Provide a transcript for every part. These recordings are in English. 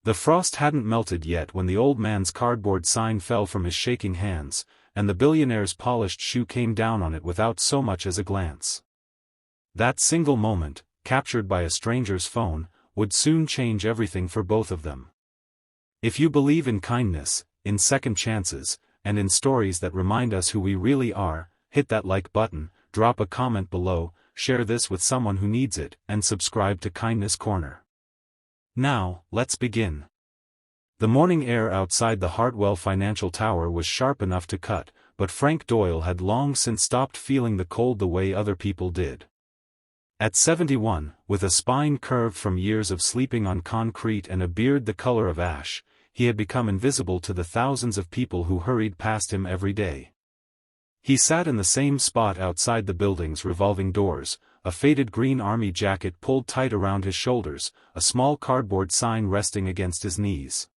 The frost hadn't melted yet when the old man's cardboard sign fell from his shaking hands, and the billionaire's polished shoe came down on it without so much as a glance. That single moment, captured by a stranger's phone, would soon change everything for both of them. If you believe in kindness, in second chances, and in stories that remind us who we really are, hit that like button, drop a comment below, share this with someone who needs it, and subscribe to Kindness Corner. Now, let's begin. The morning air outside the Hartwell Financial Tower was sharp enough to cut, but Frank Doyle had long since stopped feeling the cold the way other people did. At 71, with a spine curved from years of sleeping on concrete and a beard the color of ash, he had become invisible to the thousands of people who hurried past him every day. He sat in the same spot outside the building's revolving doors, a faded green army jacket pulled tight around his shoulders, a small cardboard sign resting against his knees.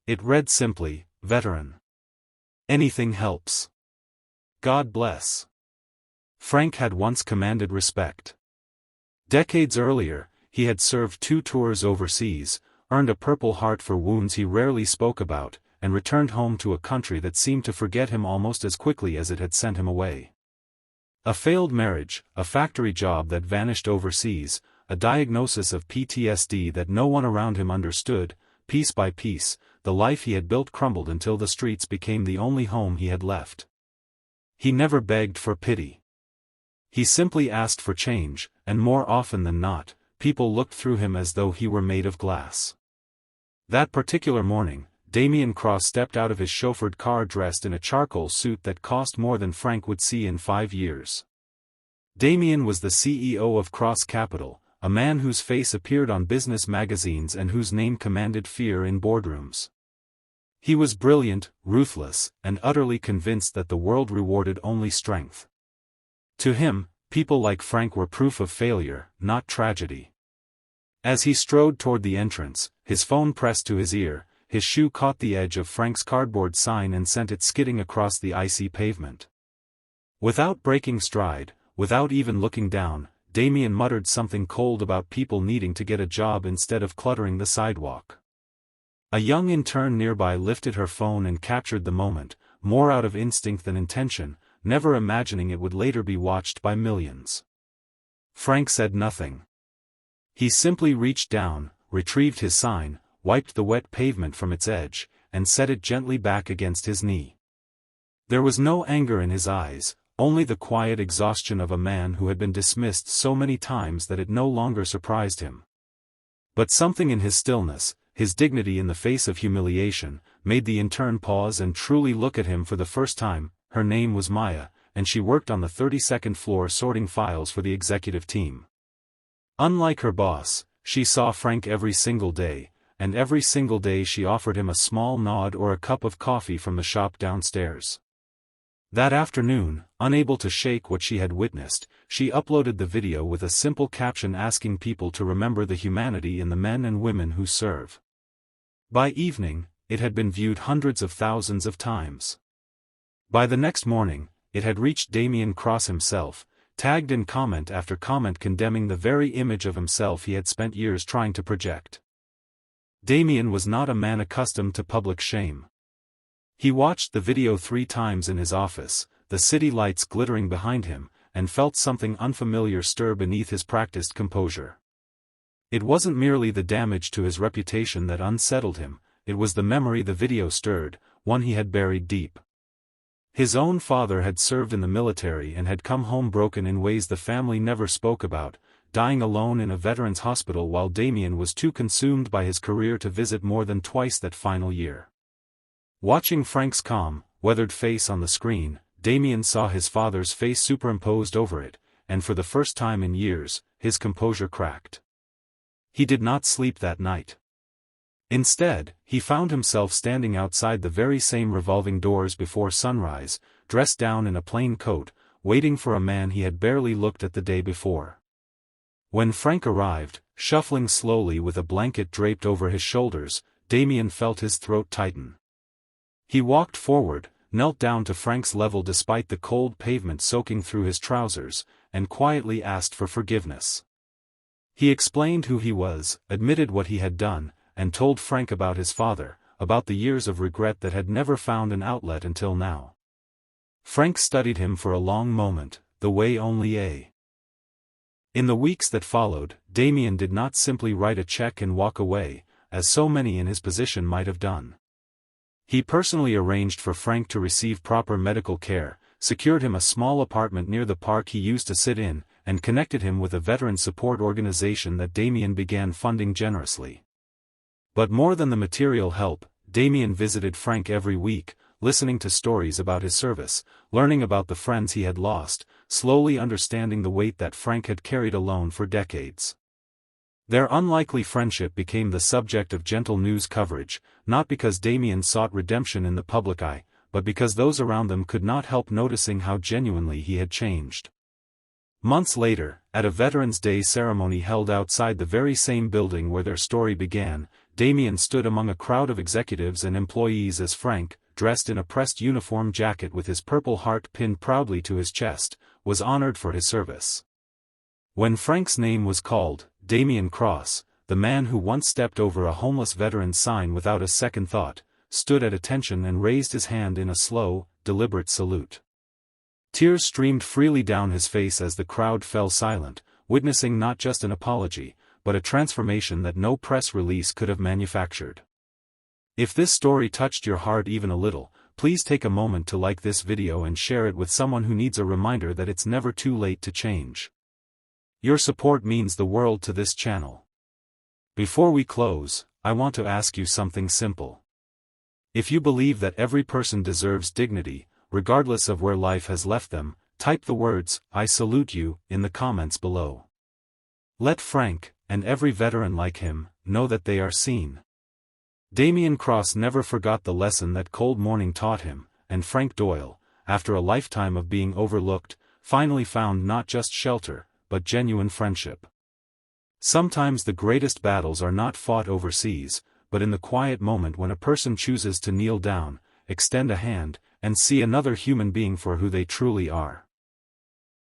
It read simply, "Veteran. Anything helps. God bless." Frank had once commanded respect. Decades earlier, he had served 2 tours overseas, earned a Purple Heart for wounds he rarely spoke about, and returned home to a country that seemed to forget him almost as quickly as it had sent him away. A failed marriage, a factory job that vanished overseas, a diagnosis of PTSD that no one around him understood, piece by piece, the life he had built crumbled until the streets became the only home he had left. He never begged for pity. He simply asked for change, and more often than not, people looked through him as though he were made of glass. That particular morning, Damian Cross stepped out of his chauffeured car dressed in a charcoal suit that cost more than Frank would see in 5 years. Damian was the CEO of Cross Capital, a man whose face appeared on business magazines and whose name commanded fear in boardrooms. He was brilliant, ruthless, and utterly convinced that the world rewarded only strength. To him, people like Frank were proof of failure, not tragedy. As he strode toward the entrance, his phone pressed to his ear, his shoe caught the edge of Frank's cardboard sign and sent it skidding across the icy pavement. Without breaking stride, without even looking down, Damian muttered something cold about people needing to get a job instead of cluttering the sidewalk. A young intern nearby lifted her phone and captured the moment, more out of instinct than intention, never imagining it would later be watched by millions. Frank said nothing. He simply reached down, retrieved his sign, wiped the wet pavement from its edge, and set it gently back against his knee. There was no anger in his eyes, only the quiet exhaustion of a man who had been dismissed so many times that it no longer surprised him. But something in his stillness, his dignity in the face of humiliation, made the intern pause and truly look at him for the first time. Her name was Maya, and she worked on the 32nd floor sorting files for the executive team. Unlike her boss, she saw Frank every single day, and every single day she offered him a small nod or a cup of coffee from the shop downstairs. That afternoon, unable to shake what she had witnessed, she uploaded the video with a simple caption asking people to remember the humanity in the men and women who serve. By evening, it had been viewed hundreds of thousands of times. By the next morning, it had reached Damian Cross himself, tagged in comment after comment condemning the very image of himself he had spent years trying to project. Damian was not a man accustomed to public shame. He watched the video 3 times in his office, the city lights glittering behind him, and felt something unfamiliar stir beneath his practiced composure. It wasn't merely the damage to his reputation that unsettled him, it was the memory the video stirred, one he had buried deep. His own father had served in the military and had come home broken in ways the family never spoke about, dying alone in a veterans' hospital while Damian was too consumed by his career to visit more than twice that final year. Watching Frank's calm, weathered face on the screen, Damian saw his father's face superimposed over it, and for the first time in years, his composure cracked. He did not sleep that night. Instead, he found himself standing outside the very same revolving doors before sunrise, dressed down in a plain coat, waiting for a man he had barely looked at the day before. When Frank arrived, shuffling slowly with a blanket draped over his shoulders, Damian felt his throat tighten. He walked forward, knelt down to Frank's level despite the cold pavement soaking through his trousers, and quietly asked for forgiveness. He explained who he was, admitted what he had done, and told Frank about his father, about the years of regret that had never found an outlet until now. Frank studied him for a long moment, the way only a. In the weeks that followed, Damien did not simply write a check and walk away, as so many in his position might have done. He personally arranged for Frank to receive proper medical care, secured him a small apartment near the park he used to sit in, and connected him with a veteran support organization that Damien began funding generously. But more than the material help, Damien visited Frank every week, listening to stories about his service, learning about the friends he had lost, slowly understanding the weight that Frank had carried alone for decades. Their unlikely friendship became the subject of gentle news coverage, not because Damien sought redemption in the public eye, but because those around them could not help noticing how genuinely he had changed. Months later, at a Veterans Day ceremony held outside the very same building where their story began, Damien stood among a crowd of executives and employees as Frank, dressed in a pressed uniform jacket with his purple heart pinned proudly to his chest, was honored for his service. When Frank's name was called, Damien Cross, the man who once stepped over a homeless veteran's sign without a second thought, stood at attention and raised his hand in a slow, deliberate salute. Tears streamed freely down his face as the crowd fell silent, witnessing not just an apology, but a transformation that no press release could have manufactured. If this story touched your heart even a little, please take a moment to like this video and share it with someone who needs a reminder that it's never too late to change. Your support means the world to this channel. Before we close, I want to ask you something simple. If you believe that every person deserves dignity, regardless of where life has left them, type the words, "I salute you," in the comments below. Let Frank, and every veteran like him, know that they are seen. Damien Cross never forgot the lesson that cold morning taught him, and Frank Doyle, after a lifetime of being overlooked, finally found not just shelter, but genuine friendship. Sometimes the greatest battles are not fought overseas, but in the quiet moment when a person chooses to kneel down, extend a hand, and see another human being for who they truly are.